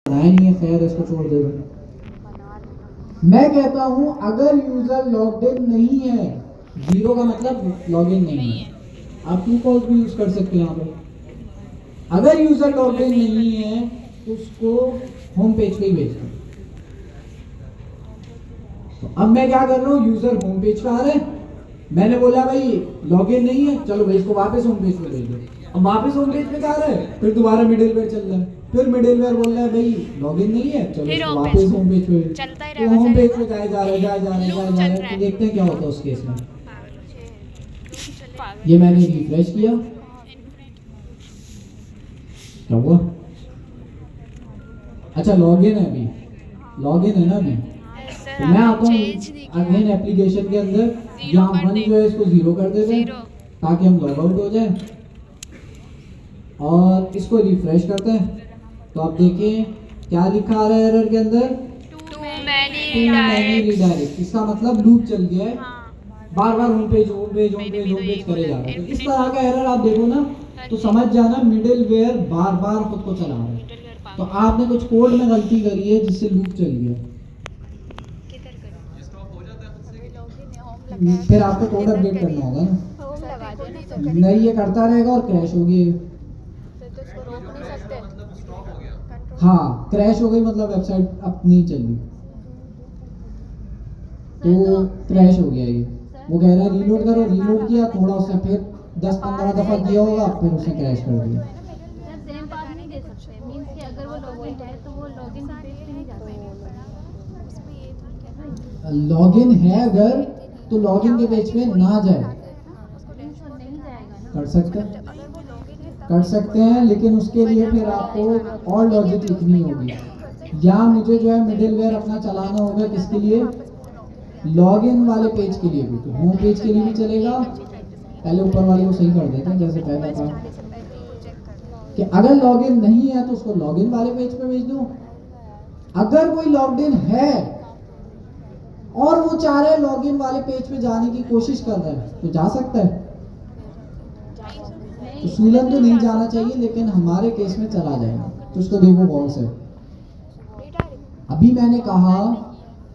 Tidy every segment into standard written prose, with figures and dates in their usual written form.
नहीं है, खैर इसको छोड़ दे। मैं कहता हूं अगर यूजर लॉग्ड इन नहीं है, जीरो का मतलब लॉगिन नहीं है, आप टू कॉल्स भी यूज कर सकते हैं यहाँ पे। अगर यूजर लॉग्ड इन नहीं है तो उसको होम पेज पे ही भेज दो। तो अब मैं क्या कर रहा हूँ, यूजर होम पेज पे आ रहे हैं, मैंने बोला भाई लॉगिन नहीं है, चलो भाई इसको वापस होम पेज पे भेज दो। अब वापस होम पेज पे जा रहा है, फिर दोबारा मिडिलवेयर चल रहा है, फिर मिडिलवेयर बोल रहा है भाई लॉगिन नहीं है, चलो इसको वापस होम पेज पे चलता ही तो रहेगा, होम पेज पे चलेगा। जाए जा रहा है, जाए जा रहा है, जाए जा रहा है। तो देखते हैं क्या होता है उस केस में। पागल। ये मैंने रिफ्रेश किया, क्या हुआ? अच्छा लॉगिन है अभी, लॉगिन है ना अभी। तो मैं आता हूँ अगेन एप्लीकेशन के अंदर, यहाँ वन जो है इसको जीरो कर देते हैं ताकि हम लॉग आउट हो जाए, और इसको रिफ्रेश करते हैं। तो आप देखिए क्या लिखा आ रहा है एरर के अंदर, टू मैनी रीडायरेक्ट। इसका मतलब लूप चल गया है, बार बार home page home page home page home page करे जा रहा है। तो इस तरह का एरर आप देखो ना तो समझ जाना मिडिलवेयर बार बार खुद को चला रहा है। तो आपने कुछ कोड में गलती करी है जिससे लूप चल गया, फिर आपको कोड अपडेट करना होगा ना। नहीं ये करता रहेगा और क्रैश हो गई। हाँ क्रैश हो गई मतलब वेबसाइट अब नहीं चल रही, तो क्रैश हो गया ये। वो कह रहा है रीलोड करो, रीलोड किया थोड़ा, उसने फिर 10-15 दफा किया होगा, फिर उसने क्रैश कर दिया। सेम बात नहीं दे सकते, मींस कि अगर वो लॉगिन है तो वो लॉगिन पेज पे नहीं जा सकता। लॉगिन है अगर तो लॉगिन के पेज पे ना जाए, नहीं जाएगा ना। कर सकते हैं, लेकिन उसके लिए फिर आपको और लॉजिक लिखनी होगी, या मुझे जो है मिडिलवेयर अपना चलाना होगा। किसके लिए? लॉगिन वाले पेज के लिए भी, तो होम पेज के लिए भी चलेगा। पहले ऊपर वाले को सही कर देते हैं जैसे पहला था कि अगर लॉगिन नहीं है तो उसको लॉगिन वाले पेज पे भेज दो। अगर कोई लॉग्ड इन है और वो चाह रहे लॉगिन वाले पेज पे जाने की कोशिश कर रहा है तो जा सकता है। उसूलन तो नहीं जाना चाहिए, लेकिन हमारे केस में चला जाएगा। तो उसको देखो गौर से। अभी मैंने कहा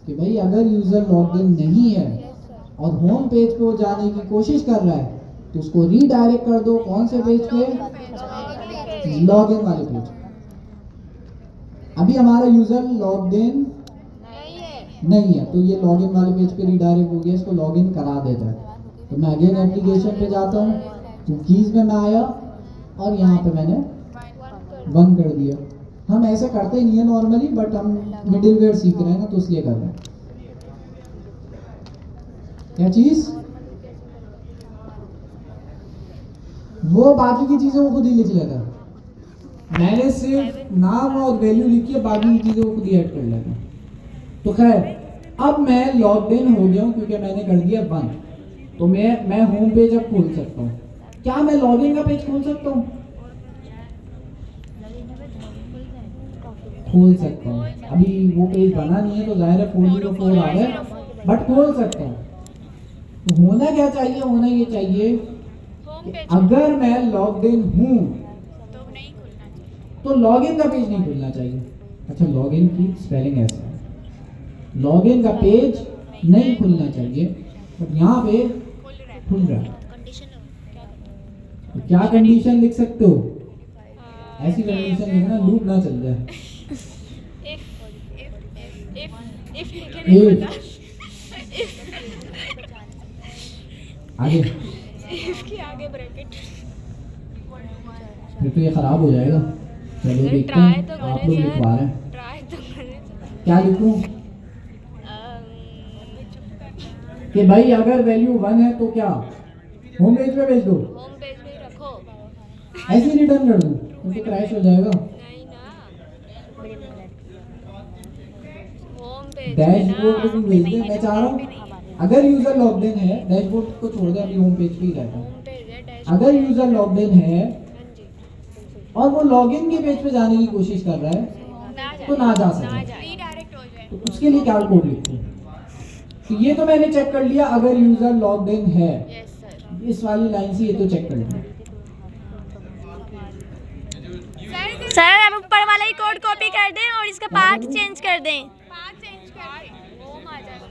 कि भाई अगर यूजर लॉग्ड इन नहीं है और होम पेज पे वो जाने की कोशिश कर रहा है तो उसको रीडायरेक्ट कर दो। कौन से पेज पे? लॉगिन वाले पेज। अभी हमारा यूजर लॉग्ड इन नहीं है तो ये लॉगिन वाले पेज पे रीडायरेक्ट हो गया, इसको लॉगिन करा देता है। तो मैं अगेन एप्लीकेशन पे जाता हूँ, कुकीज में मैं आया और यहाँ पे मैंने बंद कर दिया। हम ऐसे करते ही नहीं है नॉर्मली, बट हम मिडिलवेयर सीख रहे हैं ना तो इसलिए कर रहे हैं। क्या चीज? वो बाकी की चीजें वो खुद ही लिख लेता है, मैंने सिर्फ नाम और वैल्यू लिखी है, बाकी की चीजें वो खुद ही ऐड कर लेता है। तो खैर अब मैं लॉग्ड इन हो गया हूँ क्योंकि मैंने कर दिया बंद। तो मैं होम पेज अब खोल सकता हूँ। क्या मैं लॉगिन का पेज खोल सकता हूँ? खोल सकता हूँ। अभी वो पेज बना नहीं है तो जाहिर है 404 आ रहा है, बट खोल सकता हूँ। तो होना क्या चाहिए? होना ये चाहिए कि अगर मैं लॉग्ड इन हूँ तो लॉगिन का पेज नहीं खुलना चाहिए। अच्छा लॉगिन की स्पेलिंग ऐसा है, लॉगिन का पेज नहीं खुलना चाहिए, बट यहाँ पे खुल रहा है। तो क्या कंडीशन लिख सकते हो? ऐसी कंडीशन लिखना लूप ना चल जाए। आगे आगे ब्रैकेट। फिर तो ये खराब हो जाएगा। चलो देखते हैं, आप लोग लिखवा रहे हैं। क्या लिखूं? कि भाई अगर वैल्यू 1 है तो क्या होम पेज पे भेज दो, होम पेज में रखो। ऐसे ही रिटर्न कर दूं तो क्रैश हो जाएगा। नहीं ना, होम पेज डैशबोर्ड पे भी भेज दे। मैं चाह रहा हूँ अगर यूजर लॉग्ड इन है, डैशबोर्ड को छोड़ दे, अभी होम पेज पे ही रहता है। अगर यूजर लॉग्ड इन है और वो लॉगिन के पेज पे जाने की कोशिश कर रहा है तो ना जा सके, तो उसके लिए क्या कोड लिखूं? तो ये तो मैंने चेक कर लिया, अगर यूजर लॉग्ड इन है इस वाली लाइन से ये तो चेक कर लिया। सर अब ऊपर वाला ही कोड कॉपी कर दें और पार्ट चेंज कर दें। होम आ जाएगा।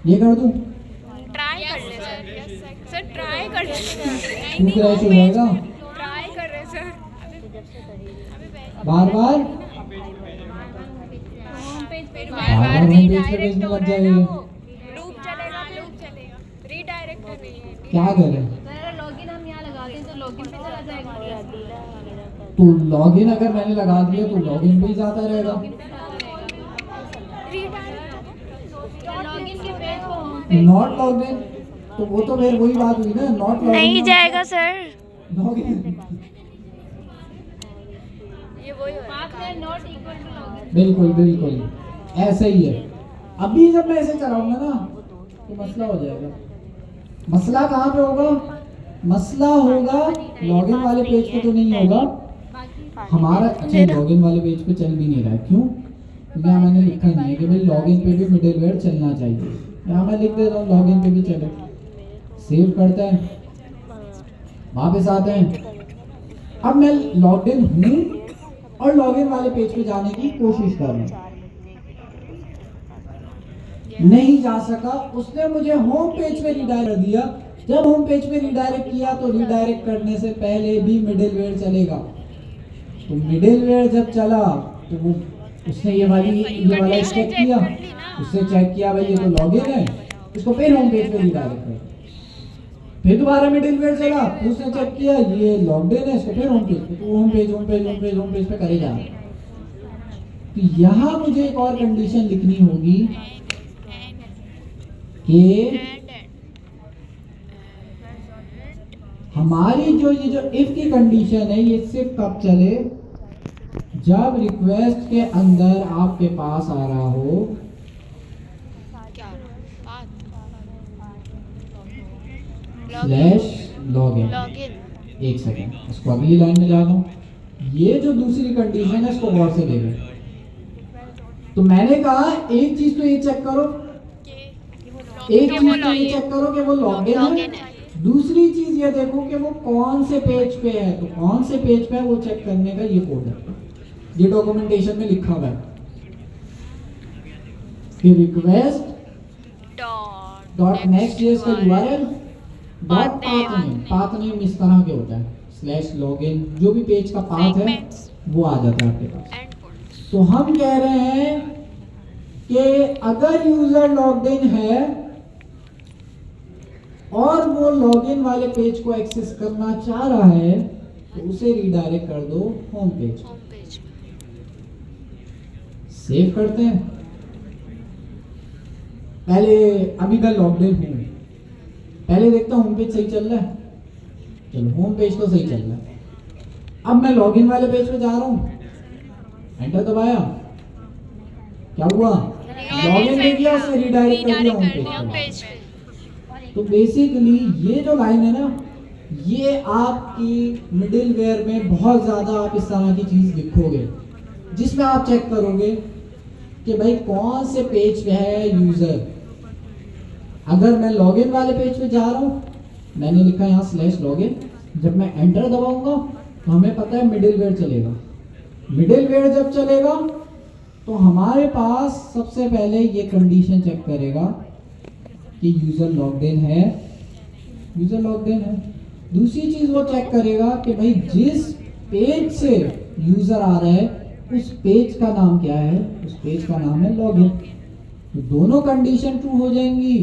ये कर दूं? ट्राई कर ले सर ट्राई कर ले क्यों क्रैश हो जाएगा? ट्राई कर रहे सर बार बार होम पेज पे बार बार होम पेज पे भेजने लग जाएगी। लूप चलेगा रीडायरेक्ट करनी है क्या करें? अगर लॉगिन हम यहाँ लगाते हैं तो लॉगिन पे चला जाएगा। तो लॉगिन अगर मैंने लगा दिया तो लॉगिन पे ही जाता रहेगा। लॉगिन के पेज को होम पेज नॉट लॉगिन तो वो तो फिर वही बात हुई ना, नॉट लॉगिन नहीं जाएगा सर। लॉगिन। ये वही हो पाथ में नॉट इक्वल टू लॉगिन। बिल्कुल बिल्कुल ऐसा ही है। अभी जब मैं ऐसे चलाऊंगा ना तो मसला हो जाएगा। मसला कहाँ पे होगा? मसला होगा लॉगिन वाले पेज पे तो नहीं होगा हमारा। अच्छा लॉगिन वाले पेज पे चल भी नहीं रहा है, क्यों? क्योंकि यहाँ मैंने लिखा नहीं है कि भाई लॉगिन पे भी मिडिलवेयर चलना चाहिए। यहाँ मैं लिख देता हूँ लॉगिन पे भी चले। सेव करते हैं, वापस आते हैं। अब मैं लॉग्ड इन हूँ और लॉगिन वाले पेज पे जाने की कोशिश कर रहा हूँ, नहीं जा सका। उसने मुझे होम पेज पे रिडायरेक्ट कर दिया। जब होम पेज पे रिडायरेक्ट किया तो रिडायरेक्ट करने से पहले भी मिडिलवेयर चलेगा। तो मिडिलवेयर जब चला तो वो उसने ये वाला चेक किया। उसने चेक किया भाई ये तो लॉगिन है, इसको फिर होम पेज पे रिडायरेक्ट कर। फिर दोबारा मिडिलवेयर चला, फिर उसने चेक किया ये लॉग्ड इन है, इसको फिर होम पेज पे। तो होम पेज पे करे जा रहा है। तो यहाँ मुझे एक और कंडीशन लिखनी होगी कि हमारी जो ये जो इफ की कंडीशन है ये सिर्फ कब चले? जब रिक्वेस्ट के अंदर आपके पास आ रहा हो स्लैश लॉगिन। एक सेकेंड, इसको अगली लाइन में जाना हूं। ये जो दूसरी कंडीशन है इसको गौर से देखो। तो मैंने कहा एक चीज तो ये चेक करो, एक चीज तो ये चेक करो कि वो लॉगिन है। दूसरी चीज ये देखो कि वो कौन से पेज पे है। तो कौन से पेज पे है वो चेक करने का ये कोड है, ये डॉक्यूमेंटेशन में लिखा हुआ है कि रिक्वेस्ट डॉट नेक्स्ट जेएस का यूआरएल डॉट पाथ नेम इस तरह के होता है स्लैश लॉगिन। जो भी पेज का पाथ है वो आ जाता है आपके पास। तो हम कह रहे हैं कि अगर यूजर लॉग्ड इन है और वो लॉगिन वाले पेज को एक्सेस करना चाह रहा है तो उसे रिडायरेक्ट कर दो होम पेज। सेव करते हैं। पहले अभी मैं लॉग्ड इन हूं, पहले देखता हूं होम पेज सही चल रहा है। चलो होम पेज तो सही चल रहा है। अब मैं लॉगिन वाले पेज पे जा रहा हूं, एंटर दबाया, क्या हुआ? लॉगिन नहीं किया, उसने रिडायरेक्ट कर दिया होम पेज पे। तो बेसिकली ये जो लाइन है ना, ये आपकी मिडिलवेयर में बहुत ज्यादा आप इस तरह की चीज लिखोगे जिसमें आप चेक करोगे कि भाई कौन से पेज पे है यूजर। अगर मैं लॉगिन वाले पेज पे जा रहा हूं, मैंने लिखा यहाँ स्लैश लॉगिन, जब मैं एंटर दबाऊंगा तो हमें पता है मिडिलवेयर चलेगा। मिडिलवेयर जब चलेगा तो हमारे पास सबसे पहले ये कंडीशन चेक करेगा कि यूजर लॉग्ड इन है, यूजर लॉग्ड इन है। दूसरी चीज वो चेक करेगा कि भाई जिस पेज से यूजर आ रहा है उस पेज का नाम क्या है? उस पेज का नाम है लॉगिन। तो दोनों कंडीशन ट्रू हो जाएंगी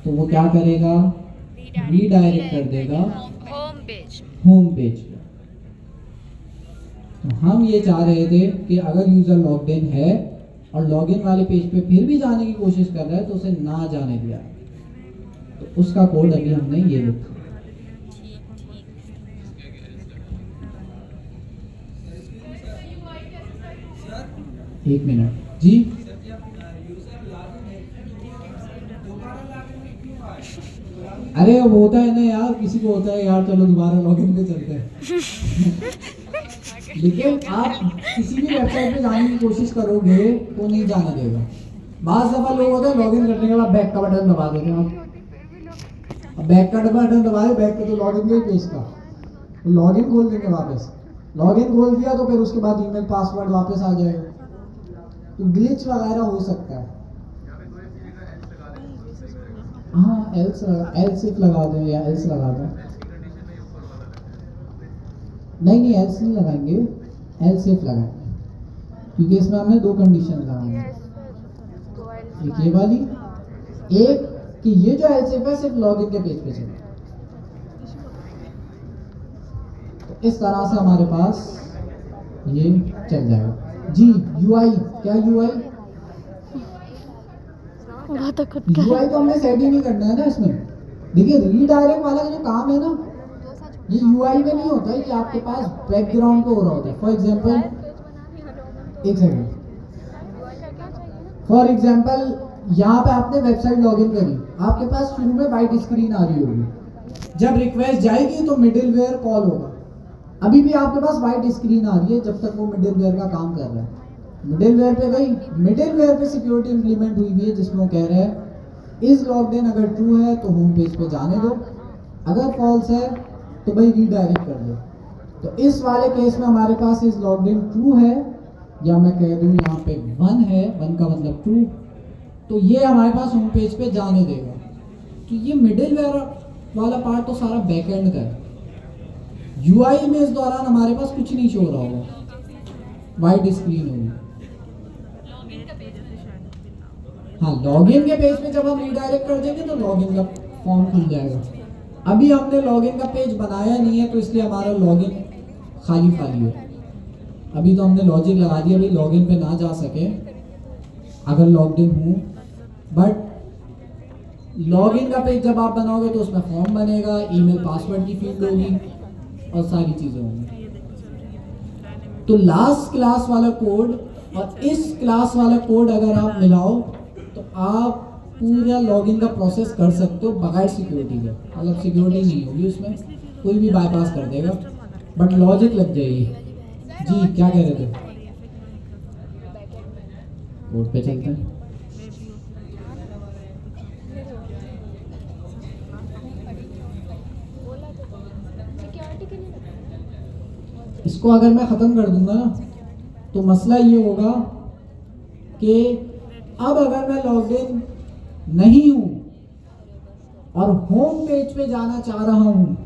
तो वो क्या करेगा? रीडायरेक्ट कर देगा होम पेज पे। तो हम ये चाह रहे थे कि अगर यूजर लॉग्ड इन है और लॉगिन वाले पेज पे फिर भी जाने की कोशिश कर रहा है तो उसे ना जाने दिया। तो उसका कोड अभी हमने ये लिखा। एक मिनट जी। अरे अब होता है ना यार, किसी को होता है यार चलो दोबारा लॉगिन पे चलते हैं। लेकिन आप किसी भी वेबसाइट पे जाने की कोशिश करोगे तो नहीं जाने देगा। बाज़ दफा लोग होते हैं लॉगिन करने के बाद बैक का बटन दबा देते हैं। अब बैक का बटन दबाए, बैक पे तो लॉगिन का ही पेज का, तो लॉगिन खोल देंगे वापस। लॉगिन खोल दिया तो फिर उसके बाद ईमेल पासवर्ड वापस आ जाएगा, तो ग्लिच वगैरह हो सकता है। हाँ एल्स इफ लगा दो या एल्स लगा दो। नहीं एल्स नहीं लगाएंगे, एल्स इफ लगाएंगे, क्योंकि इसमें हमने दो कंडीशन लगाई है। एक ये वाली, एक कि ये जो एल्स इफ है सिर्फ लॉगिन के पेज पे चले। तो इस तरह से हमारे पास ये चल जाएगा जी। यूआई क्या यूआई यूआई तो हमने सेट ही नहीं करना है ना इसमें। देखिए रीडायरेक्ट वाला जो काम है ना, ये यूआई में नहीं होता, ये आपके पास बैकग्राउंड पे हो रहा होता है। फॉर एग्जांपल एक सेकंड, फॉर एग्जांपल यहाँ पे आपने वेबसाइट लॉगिन करी, आपके पास शुरू में वाइट स्क्रीन आ रही होगी, जब रिक्वेस्ट जाएगी तो मिडिलवेयर कॉल होगा। अभी भी आपके पास वाइट स्क्रीन आ रही है जब तक वो मिडिलवेयर का काम कर रहा है। मिडिलवेयर पे गई, मिडिलवेयर पे सिक्योरिटी इंप्लीमेंट हुई है जिसमें वो कह रहा है इज लॉग्ड इन, अगर ट्रू है तो होम पेज पे जाने दो, अगर फॉल्स है तो भाई रीडायरेक्ट कर दो। तो इस वाले केस में हमारे पास इज लॉग्ड इन ट्रू है, या मैं कह दूं यहाँ पे 1 है, 1 का मतलब ट्रू, तो ये हमारे पास होम पेज पे जाने देगा। तो ये मिडिलवेयर वाला पार्ट तो सारा बैकएंड का है। यूआई में इस दौरान हमारे पास कुछ नहीं शो रहा होगा, वाइट स्क्रीन होगी। हाँ लॉगिन के पेज पे जब हम रीडायरेक्ट कर देंगे तो लॉगिन का फॉर्म खुल जाएगा। अभी हमने लॉगिन का पेज बनाया नहीं है तो इसलिए हमारा लॉगिन खाली है। अभी तो हमने लॉजिक लगा दिया भाई लॉगिन पे ना जा सके अगर लॉग्ड इन हूँ, बट लॉगिन का पेज जब आप बनाओगे तो उसमें फॉर्म बनेगा, ईमेल पासवर्ड की फील्ड होगी और सारी चीज़ें होंगी। तो लास्ट क्लास वाला कोड और इस क्लास वाला कोड अगर आप मिलाओ तो आप पूरा लॉगिन का प्रोसेस कर सकते हो बगैर सिक्योरिटी के। मतलब सिक्योरिटी नहीं होगी उसमें, कोई भी बाईपास कर देगा, बट लॉजिक लग जाएगी। जी क्या कह रहे थे? कोड पे चलते हैं। इसको अगर मैं ख़त्म कर दूंगा ना तो मसला ये होगा कि अब अगर मैं लॉग्ड इन नहीं हूँ और होम पेज पे जाना चाह रहा हूँ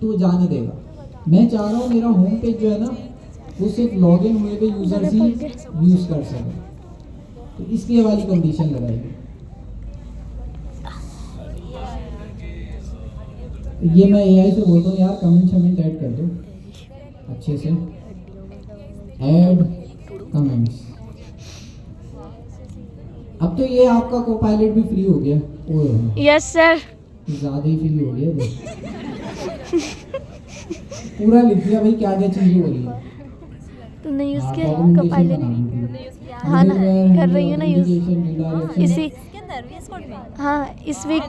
तो जाने देगा। मैं चाह रहा हूँ मेरा होम पेज जो है ना वो सिर्फ लॉगिन हुए हुए यूजर्स ही यूज़ कर सके, तो इसलिए वाली कंडीशन लगाएगी। ये मैं एआई से बोलता हूँ यार कमेंट ऐड कर दो अच्छे से, ऐड कमेंट्स। अब तो ये आपका कोपायलट भी फ्री हो गया। यस सर, ज़्यादा ही फ्री हो गया पूरा लिख दिया भाई क्या क्या चीज़ें हो रही है। तुमने यूज़ किया कोपायलट? हाँ ना, कर रही है ना यूज़ इसी। हाँ इस वीक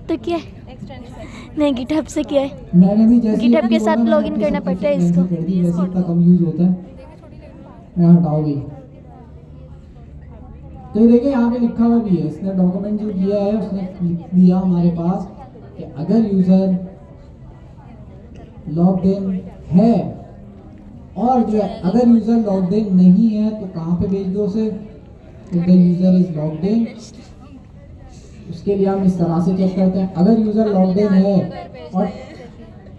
तक किया है। नहीं गिटहब से किया है। मैंने भी जैसे गिटहब के साथ लॉगिन करना पड़ता है इसको। वैसे इतना कम यूज होता है, मैं हटाओ भी। तो ये देखिए यहाँ पे लिखा हुआ भी है, इसने डॉक्यूमेंट जो दिया है उसने दिया हमारे पास कि अगर यूजर लॉग्ड इन है और जो है अगर यूजर लॉग्ड इन नहीं है तो कहाँ पे भेज दो उसे, the user is logged in. उसके लिए हम इस तरह से चेक करते हैं, अगर यूजर लॉग्ड इन है और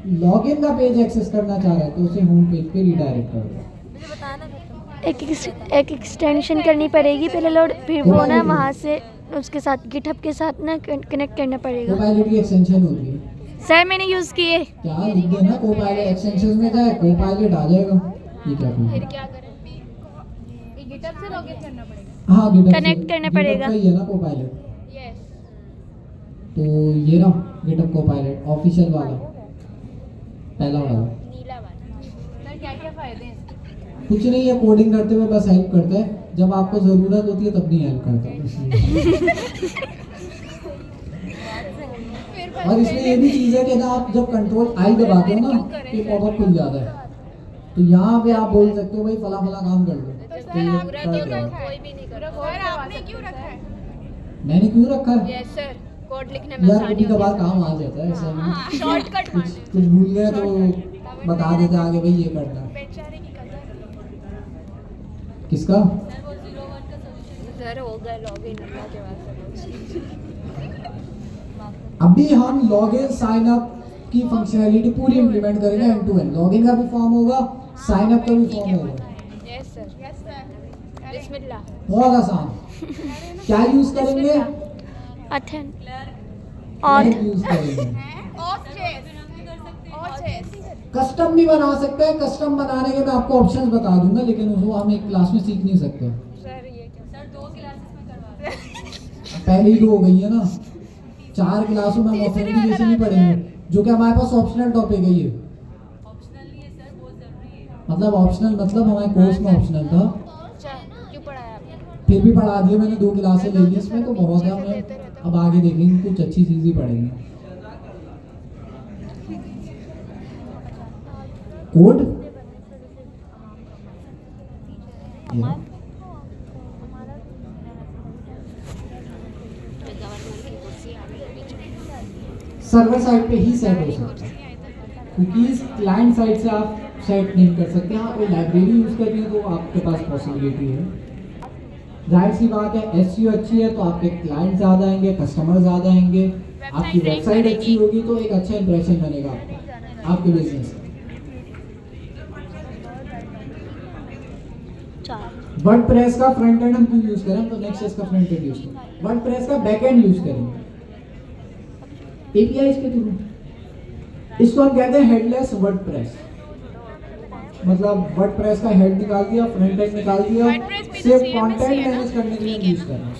लॉगिन का पेज एक्सेस करना चाह रहा है तो उसे होम पेज पे रीडायरेक्ट कर दो। एक एक्सटेंशन करनी पड़ेगी पहले लोड, फिर वो ना वहाँ से उसके साथ गिटहब के साथ ना कनेक्ट करना पड़ेगा। कोपायलट की एक्सटेंशन होती है सर, मैंने यूज़ किए। क्या लिख देना कोपायलट एक्सटेंशन में जाए, कोपायलट आ जाएगा। ये क्या फिर क्या करें? ये गिटहब से लॉगिन करना पड़ेगा। हाँ गिटहब कनेक्ट करना पड़ेगा। गिटहब का ही है ना कोपायलट। यस। तो ये ना गिटहब कोपायलट ऑफिशियल वाला पहला वाला। नीला वाला। सर क्या क्या फायदे हैं? कुछ नहीं है, कोडिंग करते हुए बस हेल्प करता है, जब आपको ज़रूरत होती है तब नहीं हेल्प करता। और इसमें ये भी चीज़ है कि ना आप जब कंट्रोल आई दबाते हो ना तो पॉपअप खुल जाता है, तो यहाँ पे आप बोल सकते हो भाई फला फला काम कर दो। कोई भी नहीं कर रहा। सर आपने क्यों रखा है? मैंने क्यों रखा है? यस सर, कोड लिखने में यार आसानी कभी होती कभार है। काम आ जाता है ऐसा। शॉर्टकट कुछ भूल गए तो बता देते आगे भाई ये करना है। बेचारे की कदर। किसका? सर हो गए लॉगिन के बाद अभी हम लॉगिन साइन अप की फंक्शनैलिटी पूरी इंप्लीमेंट करेंगे एंड टू एंड। लॉगिन का भी फॉर्म होगा, साइन अप का भी फॉर्म होगा। यस सर बिस्मिल्लाह। बहुत आसान। क्या यूज करेंगे? अथेन क्लर्क यूज करेंगे। कस्टम भी बना सकते हैं। कस्टम बनाने के मैं आपको ऑप्शंस बता दूंगा, लेकिन वो हम एक क्लास में सीख नहीं सकते। सर ये क्या सर 2 क्लासेस में करवा रहे हैं। पहले ही 2 हो गई है ना, 4 क्लासों में हम ऑथेंटिकेशन ही पढ़ेंगे, जो कि हमारे पास ऑप्शनल टॉपिक है। ये ऑप्शनल नहीं है सर, बहुत जरूरी है। मतलब ऑप्शनल मतलब हमारे कोर्स में ऑप्शनल था, अच्छा क्यों पढ़ाया आपने? फिर भी पढ़ा दिया मैंने। 2 क्लासें ले ली इसमें, तो बहुत है। हमें अब आगे देखेंगे, कुछ अच्छी चीज़ ही पढ़ेंगे। कोड सर्वर साइड पे ही सेट हो सकता है, कुकीज क्लाइंट साइड से आप सेट नहीं कर सकते। हाँ, कोई लाइब्रेरी यूज करनी है तो आपके पास पॉसिबिलिटी है। जाहिर सी बात है, एसईओ अच्छी है तो आपके क्लाइंट ज़्यादा आएंगे, कस्टमर ज़्यादा आएंगे, आपकी वेबसाइट अच्छी होगी तो एक अच्छा इंप्रेशन बनेगा आपके बिजनेस। वर्डप्रेस का फ्रंट एंड हम क्यों यूज करें? तो नेक्स्ट का फ्रंट एंड यूज करें। वर्डप्रेस का बैक एंड यूज करेंगे एपीआई के थ्रू। इसको हम कहते हैं हेडलेस वर्डप्रेस। मतलब वर्डप्रेस का हेड निकाल दिया, फ्रंट एंड निकाल दिया, सिर्फ कंटेंट मैनेज करने के लिए यूज करना है।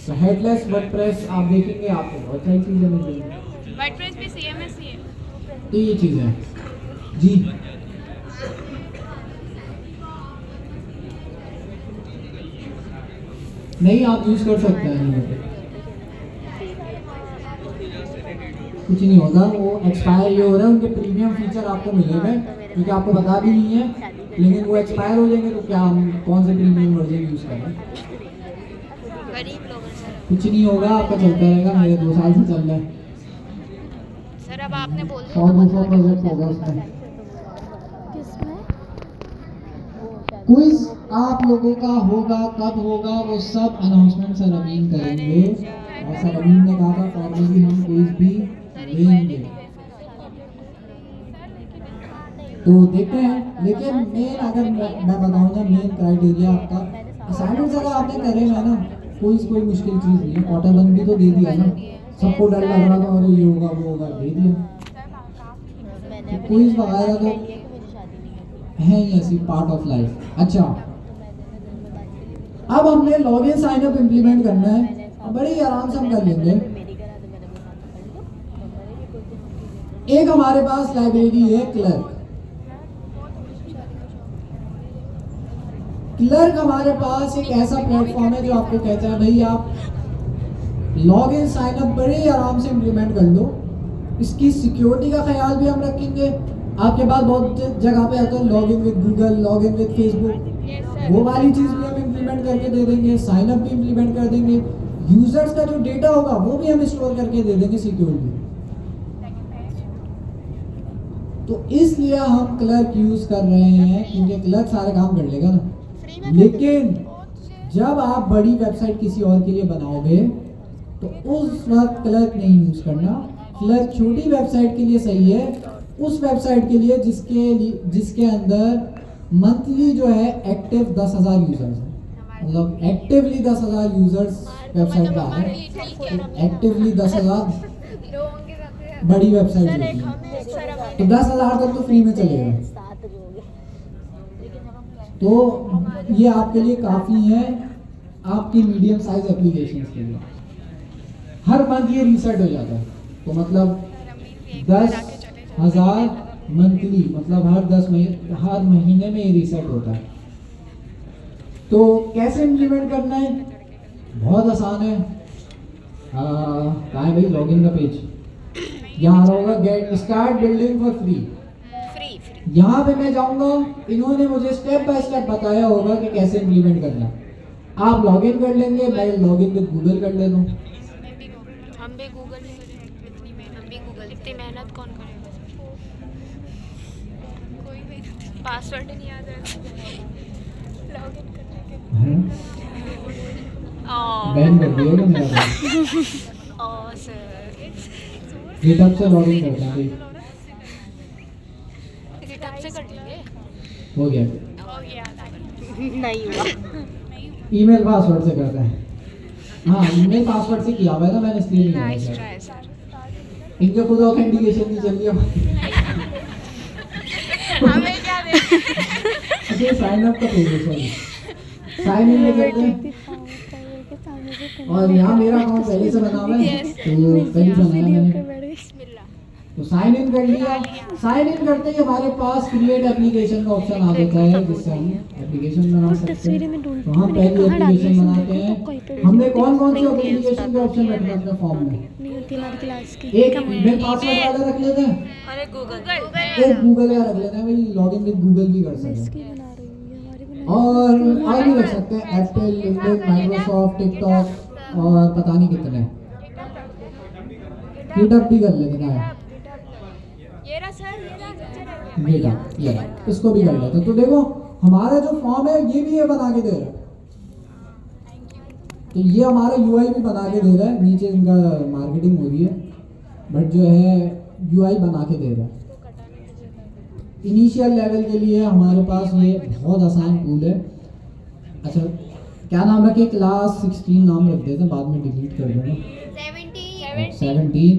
तो हेडलेस वर्डप्रेस आप देखेंगे, आपको बहुत सारी चीजें मिल जाएंगी। वर्डप्रेस भी सीएमएस ही है। तो ये चीजें जी नहीं, आप यूज कर सकते हैं। कुछ नहीं होगा, वो एक्सपायर ये हो रहा है। उनके प्रीमियम फीचर आपको मिलेंगे, क्योंकि आपको पता भी नहीं है, लेकिन वो एक्सपायर हो जाएंगे। तो क्या हम कौन से प्रीमियम वर्जन यूज करें? गरीब लोग हैं सर। कुछ नहीं होगा, आपका चलता रहेगा। मेरे 2 साल से चल रहा है। सर अब आपने बोल दिया 100-200 प्रोजेक्ट होगा उसमें। किसमें? क्विज आप लोगों का होगा, कब होगा वो सब अनाउंसमेंट सर अमीन करेंगे। और सर अमीन ने कहा था फॉर्मली हम क्विज भी देंगे, तो देखते हैं। लेकिन मेन अगर मैं बताऊँ ना, मेन क्राइटेरिया आपका असाइनमेंट अगर आपने करे है ना, कोई मुश्किल चीज़ नहीं है। क्वार्टर 1 भी तो दे दिया ना, सबको डर लग रहा था और ये होगा वो होगा, दे दिया। तो क्विज वगैरह तो है ही ऐसी पार्ट ऑफ लाइफ। अच्छा, अब हमने लॉगिन साइन अप इंप्लीमेंट करना है। बड़े ही आराम से हम कर लेंगे। एक हमारे पास लाइब्रेरी है क्लर्क। क्लर्क हमारे पास एक ऐसा प्लेटफॉर्म है जो आपको कहता है भाई आप लॉगिन साइन अप बड़े ही आराम से इंप्लीमेंट कर लो। इसकी सिक्योरिटी का ख्याल भी हम रखेंगे। आपके पास बहुत जगह पे आता है login with Google, login with Facebook, वो वाली चीज़ भी हम इंप्लीमेंट करके दे देंगे। साइन अप भी इंप्लीमेंट कर देंगे। यूजर्स का जो डेटा होगा वो भी हम स्टोर करके दे देंगे सिक्योरली। तो इसलिए हम क्लर्क यूज कर रहे हैं, क्योंकि क्लर्क सारे काम कर लेगा ना। लेकिन जब आप बड़ी वेबसाइट किसी और के लिए बनाओगे तो उस वक्त क्लर्क नहीं यूज करना। क्लर्क छोटी वेबसाइट के लिए सही है, उस वेबसाइट के लिए जिसके अंदर मंथली जो है एक्टिव 10,000 यूजर्स हैं। मतलब एक्टिवली 10,000 यूजर्स वेबसाइट का है। एक्टिवली 10,000 बड़ी वेबसाइट होती है, तो 10,000 तक तो फ्री में चलेगा। तो ये आपके लिए काफ़ी है, आपकी मीडियम साइज एप्लीकेशन के लिए। हर मंथ ये रीसेट हो जाता है, तो मतलब 10,000 मंथली, मतलब हर महीने में ये रीसेट होता है। तो कैसे इम्प्लीमेंट करना है? बहुत आसान है। कहाँ है भाई लॉगिन का पेज? यहाँ आ रहा होगा get start building for free. यहाँ पे मैं जाऊँगा, इन्होंने मुझे स्टेप बाय स्टेप बताया होगा कि कैसे इम्प्लीमेंट करना है। आप लॉगिन कर लेंगे, मैं लॉगिन विद गूगल कर लेता हूँ। हम भी गूगल नहीं करेंगे, इतनी मेहनत कौन करेगा? पासवर्ड नहीं याद है लॉगिन करने के हैं? ओह बैन कर दिया क्या मेरा? ओह सर गिटहब से लॉगिन करते हैं अभी। गिटहब से कर लेंगे हो गया। हो गया नहीं हुआ। ईमेल पासवर्ड से करते हैं। हाँ ईमेल पासवर्ड से किया हुआ है ना मैंने, इसलिए नहीं नाइस किया। ट्राई सर इनके खुद ऑथेंटिकेशन नहीं चल रही है। हमें क्या दे अच्छा साइन अप का पेज है, सॉरी साइन इन में करते हैं। और यहाँ मेरा अकाउंट पहले से बना हुआ है, तो पहले से बनाया मैंने, बिस्मिल्लाह तो साइन इन कर लिया। साइन इन करते ही हमारे पास क्रिएट एप्लीकेशन का ऑप्शन आ जाता है, जिससे हम एप्लीकेशन बना सकते हैं। तो हम पहली एप्लीकेशन बनाते हैं। हमने कौन कौन सी एप्लीकेशन के ऑप्शन रखना है अपने फॉर्म में? नहीं होती हमारी क्लास की। एक ईमेल पासवर्ड वाला रख लेते हैं, अरे गूगल एक गूगल का रख लेते हैं भाई, लॉगिन विद गूगल भी कर सकते हैं। इसकी बना रही हूँ, ये हमारी बना और भी रख सकते हैं, एप्पल, लिंक्डइन, माइक्रोसॉफ्ट, टिकटॉक और पता नहीं कितने। गिटहब भी कर लेते हैं, ये रहा सर गिटहब ये रहा, इसको भी कर लेते हैं। तो देखो हमारा जो फॉर्म है ये भी ये बना के दे रहा है, तो ये हमारा यूआई भी बना के दे रहा है। नीचे इनका मार्केटिंग हो रही है, बट जो है यूआई बना के दे रहा है। इनिशियल लेवल के लिए हमारे पास ये बहुत आसान टूल है। अच्छा क्या नाम रखे? क्लास 16 नाम रख देते हैं, बाद में डिलीट कर दूंगा। 17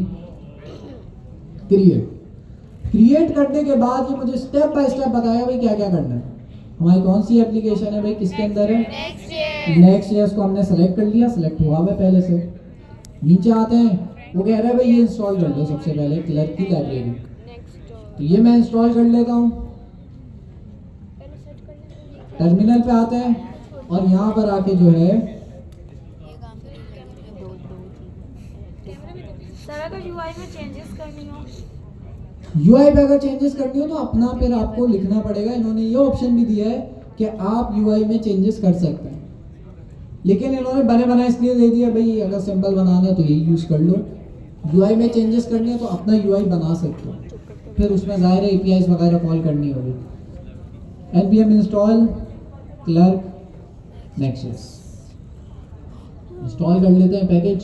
क्रिएट करने के बाद ये मुझे स्टेप बाय स्टेप बताया भाई क्या क्या करना है। हमारी कौन सी एप्लीकेशन है भाई, किसके अंदर है? नेक्स्ट.js को हमने सेलेक्ट कर लिया, सेलेक्ट हुआ हुआ पहले से। नीचे आते हैं, वो कह रहा है भाई ये इंस्टॉल कर दो सबसे पहले क्लर्क की लाइब्रेरी, तो ये मैं इंस्टॉल कर लेता हूँ। टर्मिनल पे आते हैं और यहाँ पर आके जो है सर अगर यूआई में चेंजेस करनी हो, यूआई पे अगर चेंजेस करनी हो तो अपना फिर आपको लिखना पड़ेगा। इन्होंने ये ऑप्शन भी दिया है कि आप यूआई में चेंजेस कर सकते हैं, लेकिन इन्होंने बने बनाए इसलिए दे दिया भाई अगर सिंपल बनाना है तो यही यूज़ कर लो। यूआई में चेंजेस करनी है तो अपना यूआई बना सकते हो, फिर उसमें ज़ाहिर है एपीआईज वगैरह कॉल करनी होगी। npm install clerk next install कर लेते हैं पैकेज।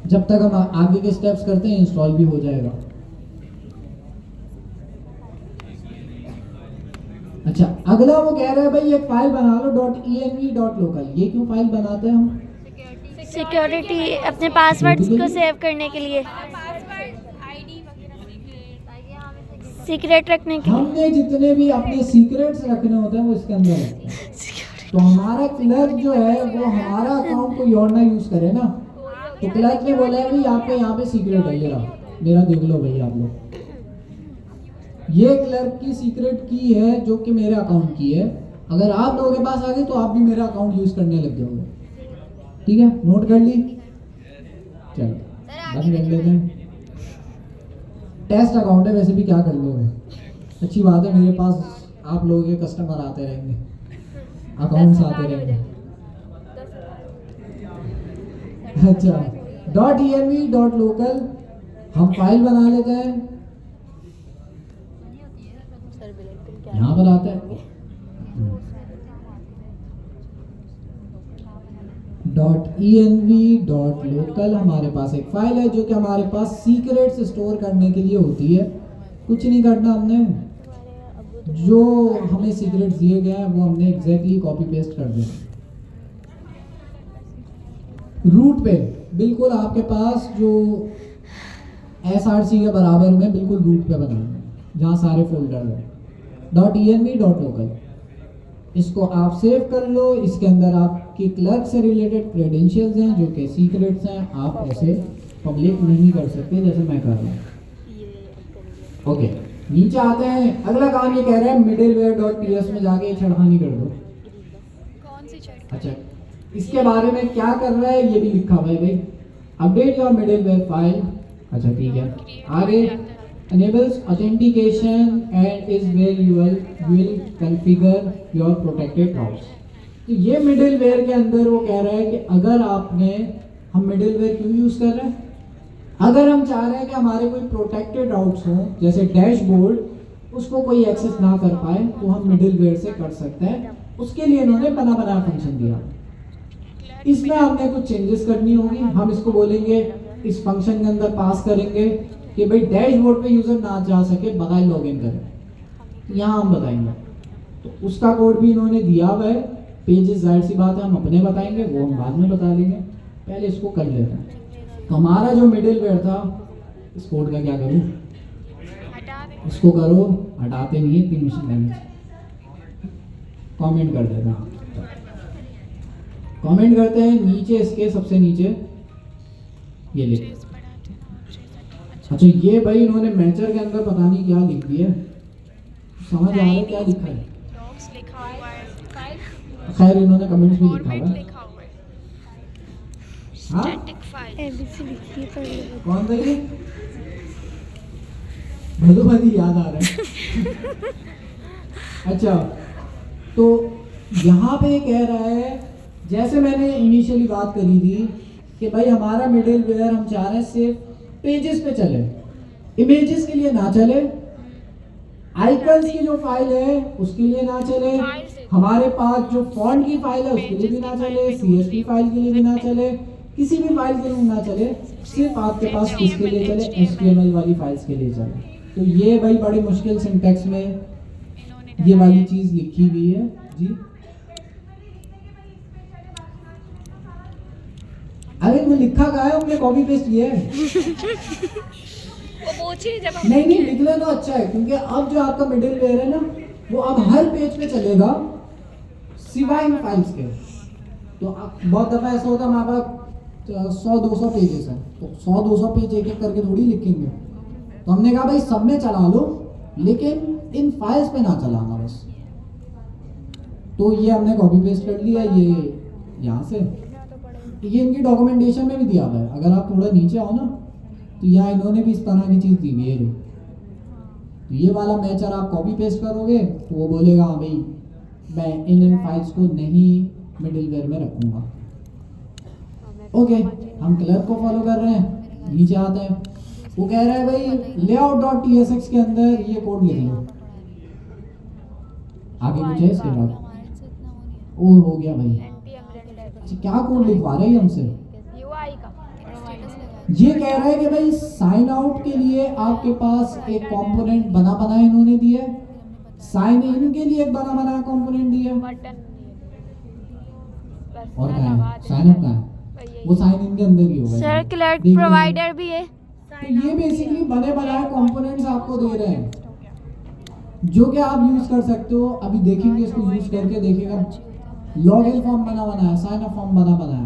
जब तक हम आगे के स्टेप्स करते हैं इंस्टॉल भी हो जाएगा। अच्छा अगला वो कह रहा है भाई एक फाइल बना लो .env.local। ये क्यों फाइल बनाते हैं हम? सिक्योरिटी, अपने पासवर्ड्स को सेव करने के लिए, सीक्रेट रखने के लिए। हमने जितने भी अपने सीक्रेट्स रखने होते हैं वो इसके अंदर रखते हैं। तो हमारा क्लर्क जो है वो हमारा अकाउंट कोई और ना यूज करे ना, तो क्लर्क ने बोला है भाई यहाँ पे सीक्रेट है, ये रहा मेरा, देख लो भाई आप लोग, ये क्लर्क की सीक्रेट की है जो कि मेरे अकाउंट की है। अगर आप लोगों के पास आ गए तो आप भी मेरा अकाउंट यूज करने लग जाओगे। ठीक है, नोट कर ली? चलो बंद कर लेते हैं। टेस्ट अकाउंट है, वैसे भी क्या कर लोगे, अच्छी बात है, मेरे पास आप लोगों के कस्टमर आते रहेंगे, अकाउंट्स आते रहेंगे। अच्छा .env.local हम फाइल बना लेते हैं, यहाँ पर आता है .env.local। हमारे पास एक फाइल है जो कि हमारे पास सीक्रेट्स स्टोर करने के लिए होती है। कुछ नहीं करना, हमने जो हमें सीक्रेट्स दिए गए हैं वो हमने एग्जैक्टली कॉपी पेस्ट कर दिया। रूट पे बिल्कुल आपके पास जो src के बराबर में बिल्कुल रूट पे बनाना है जहाँ सारे फोल्डर हैं। .env.local इसको आप सेव कर लो। इसके अंदर आपके क्लर्क से रिलेटेड क्रेडेंशियल्स हैं जो कि सीक्रेट्स हैं, आप ऐसे पब्लिक नहीं कर सकते जैसे मैं कर रहा हूँ। ओके, नीचे आते हैं। अगला काम ये कह रहा है middleware.ts में जाके छेड़खानी कर दो। कौन सी चढ़? अच्छा, इसके बारे में क्या कर रहा है ये भी लिखा हुआ है भाई, अपडेट योर मिडलवेयर फाइल। अच्छा ठीक है, आगे enables authentication and is where you will configure your protected routes। तो ये मिडलवेयर के अंदर वो कह रहा है कि अगर आपने, हम मिडलवेयर क्यों यूज कर रहे हैं, अगर हम चाह रहे हैं कि हमारे कोई प्रोटेक्टेड राउट्स हों जैसे डैशबोर्ड, उसको कोई एक्सेस ना कर पाए तो हम मिडिलवेयर से कर सकते हैं। उसके लिए इन्होंने बना बनाया फंक्शन दिया। इसमें हमने कुछ चेंजेस करनी होगी। हम इसको बोलेंगे, इस फंक्शन के अंदर पास करेंगे कि भाई डैशबोर्ड पे यूजर ना जा सके बगैर लॉगिन करे, यहाँ हम बताएंगे। तो उसका कोड भी इन्होंने दिया हुआ है। पेजेस जाहिर सी बात है हम अपने बताएंगे, वो हम बाद में बता लेंगे। पहले इसको कर लेते हैं। तो हमारा जो मिडिलवेयर था, इस कोड का क्या करूँ, इसको करो, हटाते नहीं है, 3 मिशन डैमेज, कमेंट कर देते हैं। कमेंट करते हैं नीचे, इसके सबसे नीचे ये लिख। अच्छा ये भाई इन्होंने मैचर के अंदर पता नहीं क्या लिख दिया, समझ आ रहा है क्या लिखा है? खैर इन्होंने कमेंट्स भी लिखा हुआ है। हाँ कौन सा ये भदोभदी याद आ रहा है। अच्छा तो यहाँ पे कह रहा है, जैसे मैंने इनिशियली बात करी थी कि भाई हमारा मिडिलवेयर हम चाह रहे हैं सिर्फ पेजेस पे चले, इमेजेस के लिए ना चले, आइकन्स की जो फाइल है उसके लिए ना चले, हमारे पास जो फॉन्ट की फाइल है उसके लिए भी ना चले, CSV फाइल के लिए भी ना चले, किसी भी फाइल के लिए ना चले, सिर्फ आपके पास किसके लिए चले, HTML वाली फाइल्स के लिए चले। तो ये भाई बड़ी मुश्किल सिंटैक्स में ये वाली चीज लिखी हुई है जी। अरे वो लिखा कहाँ है, हमने कॉपी पेस्ट किया है। वो जब नहीं लिखना तो अच्छा है, क्योंकि अब जो आपका मिडिलवेयर है ना वो अब हर पेज पे चलेगा सिवाय इन फाइल्स के। तो बहुत दफा ऐसा होता है हमारे पास 100-200 पेजेस हैं, तो 100-200 पेज एक एक करके थोड़ी लिखेंगे। तो हमने कहा भाई सब में चला लो, लेकिन इन फाइल्स पे ना चलाना बस। तो ये हमने कॉपी पेस्ट कर लिया ये यहाँ से। ये इनकी डॉक्यूमेंटेशन में भी दिया हुआ है, अगर आप थोड़ा नीचे आओ ना तो यहाँ इन्होंने भी इस तरह की चीज़ दी हुई है। तो ये वाला मैचर आप कॉपी पेस्ट करोगे तो वो बोलेगा हाँ भाई मैं इन फाइल्स को नहीं मिडिलवेयर में रखूँगा। ओके हम क्लर्क को फॉलो कर रहे हैं, नीचे आते हैं। वो कह रहा है भाई layout.tsx के अंदर ये कोड लिख लो। आगे कुछ है इसके बाद? ओ हो गया भाई। अच्छा क्या कोड लिखवा रहे हैं हमसे? ये कह रहा है कि भाई साइन आउट के लिए आपके पास एक कंपोनेंट बना बनाया इन्होंने दिया है, साइन इन के लिए एक बना बनाया कंपोनेंट दिया है, और क्या है साइन अप का है, वो साइन इन के अंदर ही होगा। सर क्लर्क प्रोवाइडर भी है। तो ये बेसिकली बने बनाए कंपोनेंट्स आपको दे रहे हैं जो कि आप यूज कर सकते हो। अभी देखेंगे इसको यूज करके, देखेगा लॉगिन फॉर्म बना बनाया, साइन अप फॉर्म बना बनाया,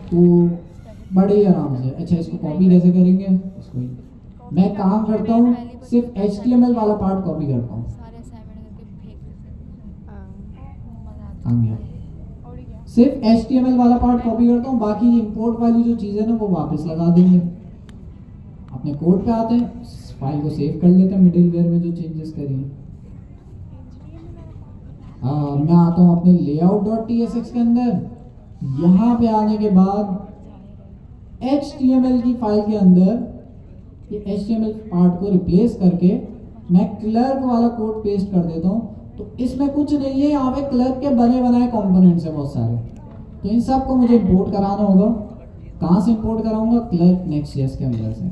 तो बड़े ही आराम से। अच्छा इसको कॉपी कैसे करेंगे? इसको मैं काम करता हूँ सिर्फ HTML वाला पार्ट कॉपी करता हूँ, सिर्फ HTML वाला पार्ट कॉपी करता हूँ, बाकी इंपोर्ट वाली जो चीज़ें ना वो वापस लगा देंगे। अपने कोड पे आते हैं, फाइल को सेव कर लेते हैं मिडिलवेयर में जो चेंजेस करिए। मैं आता हूँ अपने layout.tsx के अंदर। यहाँ पे आने के बाद HTML की फाइल के अंदर ये HTML पार्ट को रिप्लेस करके मैं क्लर्क वाला कोड पेस्ट कर देता हूँ। तो इसमें कुछ नहीं है, यहाँ पे क्लर्क के बने बनाए कंपोनेंट्स हैं बहुत सारे, तो इन सब को मुझे इंपोर्ट कराना होगा। कहाँ से इंपोर्ट कराऊंगा? क्लर्क नेक्स्ट.js के अंदर से।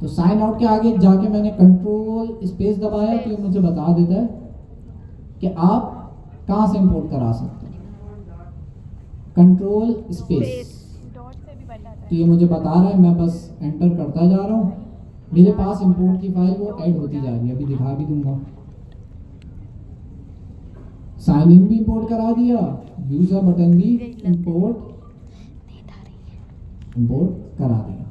तो साइन आउट के आगे जाके मैंने कंट्रोल स्पेस दबाया तो ये मुझे बता देता है कि आप कहाँ से इंपोर्ट करा सकते हैं, कंट्रोल स्पेस। तो ये मुझे बता रहा है, मैं बस एंटर करता जा रहा हूँ, मेरे पास इंपोर्ट की फाइल वो ऐड होती जा रही है। अभी दिखा भी दूंगा। साइन इन भी इंपोर्ट करा दिया, यूजर बटन भी इंपोर्ट करा दिया।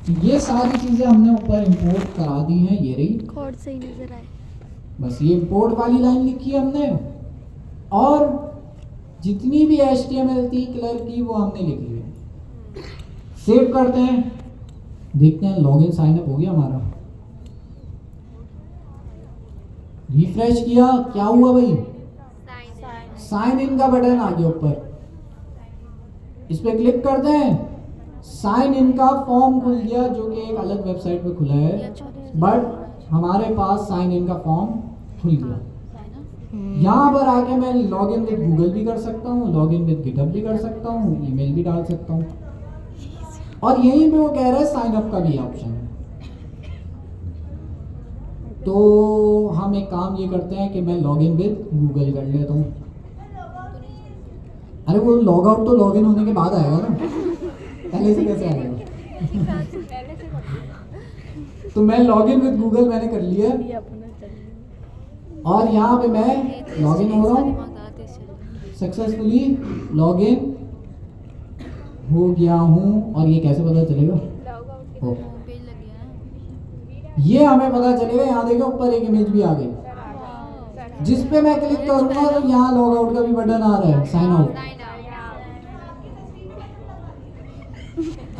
तो ये सारी चीजें हमने ऊपर इंपोर्ट करा दी हैं। ये रही कोड सही नजर आए, बस ये इंपोर्ट वाली लाइन लिखी है हमने, और जितनी भी HTML थी क्लर्क की वो हमने लिख ली है। सेव करते हैं, देखते हैं लॉगिन साइन अप हो गया हमारा। रिफ्रेश किया, क्या हुआ भाई? साइन इन का बटन आ गया ऊपर, इस पे क्लिक करते हैं, साइन इन का फॉर्म खुल गया जो कि एक अलग वेबसाइट पे खुला है, बट हमारे पास साइन इन का फॉर्म खुल गया। यहाँ पर आके मैं लॉग इन विद गूगल भी कर सकता हूँ, लॉग इन विद गिटहब भी कर सकता हूँ, ईमेल भी डाल सकता हूँ, और यहीं पे वो कह रहा है साइन अप का भी ऑप्शन है। तो हम एक काम ये करते हैं कि मैं लॉग इन विद गूगल कर लेता हूँ। अरे वो लॉग आउट तो लॉग इन होने के बाद आएगा ना, पहले से कैसे आएगा? तो मैं लॉग इन विद गूगल मैंने कर लिया, और यहाँ पे मैं लॉग इन हो रहा हूँ, सक्सेसफुली लॉग इन हो गया हूँ। और ये कैसे पता चलेगा? ओ, ये हमें पता चलेगा, यहाँ देखो ऊपर एक इमेज भी आ गई, जिस पे मैं क्लिक करूंगा तो यहाँ लॉग आउट का भी बटन आ रहा है, साइन आउट।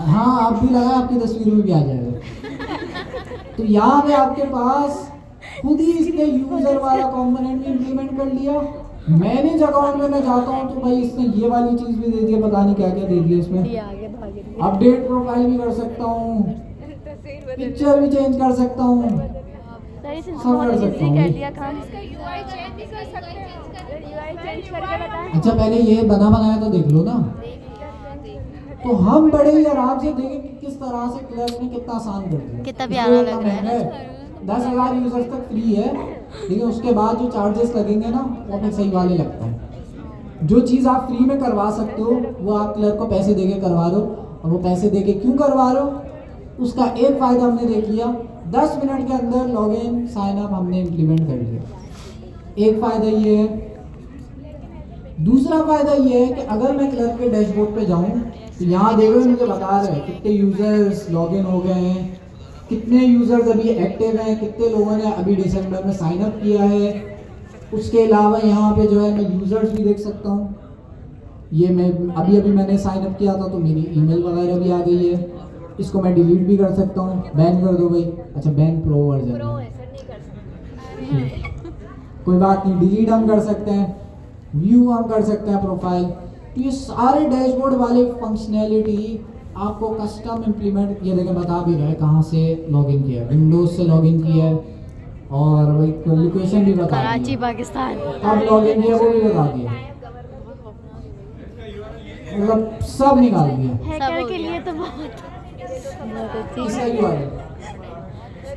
हाँ, आप भी लगा, आपकी तस्वीर में भी आ जाएगा। तो यहाँ पे आपके पास खुद ही इसने यूजर वाला कंपोनेंट भी इंप्लीमेंट कर लिया। मैनेज अकाउंट में मैं जाता हूँ तो भाई इसने ये वाली चीज भी दे दी है, पता नहीं क्या क्या दे दिया इसमें। अपडेट प्रोफाइल भी कर सकता हूँ, पिक्चर भी चेंज कर सकता हूँ, सब कर सकता हूँ। अच्छा, पहले ये बना बनाया तो देख लो ना। तो हम बड़े ही आराम से देखें कि किस तरह से क्लर्क ने कितना आसान कर दिया, कितना प्यारा लग रहा है। 10,000 यूजर्स तक फ्री है, लेकिन उसके बाद जो चार्जेस लगेंगे ना वो हमें सही वाले लगता है। जो चीज़ आप फ्री में करवा सकते हो वो आप क्लर्क को पैसे देके करवा दो, और वो पैसे देके क्यों करवा रहे हो उसका एक फ़ायदा हमने देख लिया, 10 मिनट के अंदर लॉगिन साइन अप हमने इम्प्लीमेंट कर लिया। एक फ़ायदा ये है। दूसरा फ़ायदा ये है कि अगर मैं क्लर्क के डैशबोर्ड पे जाऊँ तो यहाँ देखो मुझे बता रहे हैं कितने यूज़र्स लॉगिन हो गए हैं, कितने यूज़र्स अभी एक्टिव हैं, कितने लोगों ने अभी दिसंबर में साइन अप किया है। उसके अलावा यहाँ पे जो है मैं यूज़र्स भी देख सकता हूँ। ये मैं अभी मैंने साइन अप किया था तो मेरी ईमेल वगैरह भी आ गई है। इसको मैं डिलीट भी कर सकता हूँ, बैन कर दो भाई। अच्छा, बैन प्रो वर्जन है, कोई बात नहीं, डिलीट हम कर सकते हैं, व्यू हम कर सकते हैं प्रोफाइल। तो ये सारे डैशबोर्ड वाले फंक्शनैलिटी आपको कस्टम इम्प्लीमेंट, ये देखें बता भी रहा है कहाँ से लॉगिन किया है, विंडोज से लॉगिन किया है, और एक लोकेशन भी बता कराची पाकिस्तान अब लॉगिन किया वो भी बता दिया, मतलब सब निकाल दिया। हैकर के लिए तो बहुत इसका URL।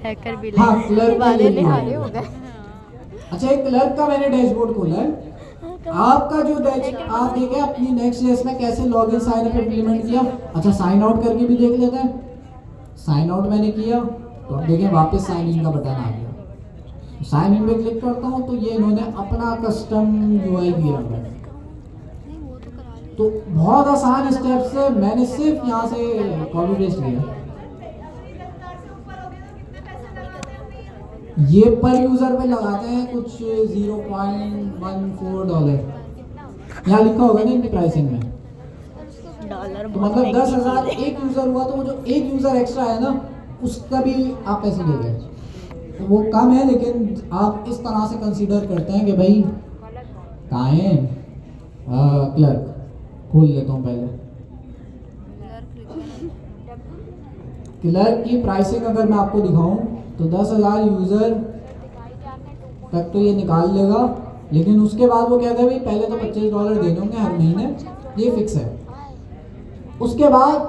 हैकर भी हाँ, क्लर्क वाले के लिए निहारे हो गए। अच्छा, एक क्लर्क का मैंने डैशबोर्ड खोला है। आपका जो डैश आप देखें अपनी नेक्स्ट.js में कैसे लॉगिन साइन अप इम्प्लीमेंट किया। अच्छा, साइन आउट करके भी देख लेते हैं। साइन आउट मैंने किया तो अब देखें वापस साइन इन का बटन आ गया। साइन इन पे क्लिक करता हूँ तो ये इन्होंने अपना कस्टम UI दिया है। तो बहुत आसान स्टेप से मैंने सिर्फ यहाँ से कॉपी पेस्ट किया। ये पर यूजर पे लगाते हैं कुछ $0.14। यहाँ लिखा होगा ना इनकी प्राइसिंग में, तो मतलब 10,000 एक यूजर हुआ तो वो जो एक यूजर एक्स्ट्रा है ना उसका भी आप पैसे दोगे। तो वो कम है, लेकिन आप इस तरह से कंसीडर करते हैं कि भाई कहाँ है क्लर्क, खोल लेता हूँ पहले। क्लर्क की प्राइसिंग अगर मैं आपको दिखाऊं तो 10,000 यूज़र तक तो ये निकाल लेगा, लेकिन उसके बाद वो कहता है भाई पहले तो $25 देने होंगे हर महीने, ये फिक्स है। उसके बाद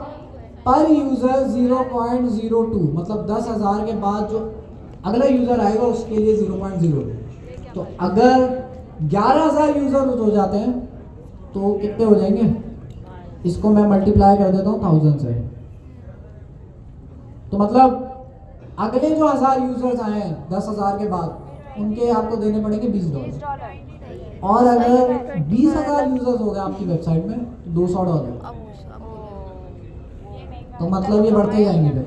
पर यूज़र 0.02, मतलब 10,000 के बाद जो अगला यूज़र आएगा उसके लिए 0.02। तो अगर 11,000 यूज़र हो जाते हैं तो कितने हो जाएंगे, इसको मैं मल्टीप्लाई कर देता हूँ 1000 से। तो मतलब अगले जो 1000 यूजर्स आए हैं 10,000 के बाद उनके आपको देने पड़ेंगे $20। और अगर 20,000 यूजर्स हो गए आपकी वेबसाइट में तो $200। तो मतलब ये बढ़ते जाएंगे फिर।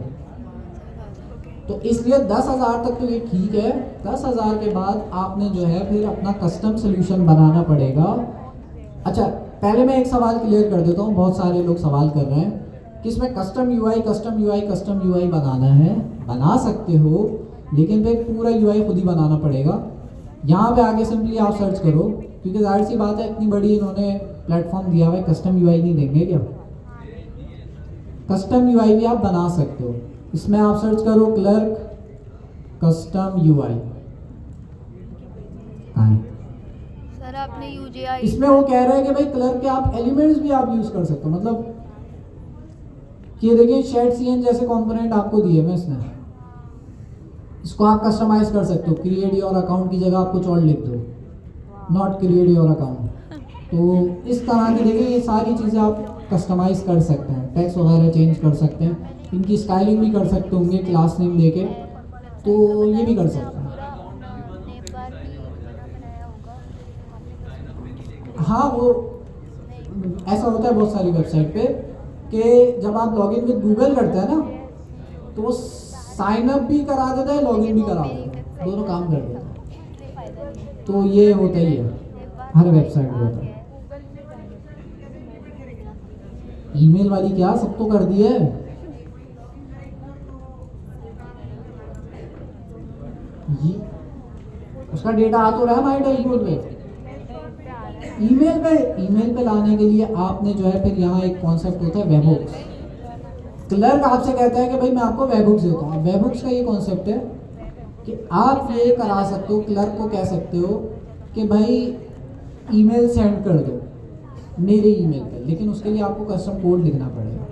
तो इसलिए 10,000 तक तो ये ठीक है। 10,000 के बाद आपने जो है फिर अपना कस्टम सोल्यूशन बनाना पड़ेगा। अच्छा, पहले मैं एक सवाल क्लियर कर देता हूँ, बहुत सारे लोग सवाल कर रहे हैं कि इसमें कस्टम UI बनाना है। बना सकते हो, लेकिन फिर पूरा UI खुद ही बनाना पड़ेगा। यहाँ पे आगे सिंपली आप सर्च करो, क्योंकि जाहिर सी बात है इतनी बड़ी इन्होंने प्लेटफॉर्म दिया हुआ है, कस्टम UI नहीं देंगे क्या। कस्टम UI भी आप बना सकते हो। इसमें आप सर्च करो क्लर्क कस्टम UI। सर आपने UGI इसमें वो कह रहा है कि भाई क्लर्क के आप एलिमेंट्स भी आप यूज कर सकते हो, मतलब कि देखिए शेड CN जैसे कंपोनेंट आपको दिए हुए इसने, इसको आप कस्टमाइज कर सकते हो। क्रिएट योर अकाउंट की जगह आप कुछ और लिख दो, नॉट क्रिएट योर अकाउंट। तो इस तरह की देखिए ये सारी चीज़ें आप कस्टमाइज कर सकते हैं, टेक्स्ट वगैरह चेंज कर सकते हैं, इनकी स्टाइलिंग भी कर सकते होंगे क्लास नेम देके, तो ये भी कर सकते हैं। हाँ वो ऐसा होता है बहुत सारी वेबसाइट पे कि जब आप लॉगिन विद गूगल करते हैं ना तो वो साइन अप भी करा देता है, लॉगिन भी करा देता है, दोनों काम कर देता है। तो ये होता ही है, हर वेबसाइट में होता है। ईमेल वाली क्या सब तो कर दी है। ये उसका डेटा आ तो रहा है माई डैशबोर्ड पे। ईमेल पे लाने के लिए आपने जो है फिर यहाँ एक कॉन्सेप्ट होता है वेबहुक्स। क्लर्क आपसे कहता है कि भाई मैं आपको वेबहुक्स देता हूँ। वेबहुक्स का ये कॉन्सेप्ट है कि आप ये करा सकते हो, क्लर्क को कह सकते हो कि भाई ईमेल सेंड कर दो मेरे ईमेल पे, लेकिन उसके लिए आपको कस्टम कोड लिखना पड़ेगा।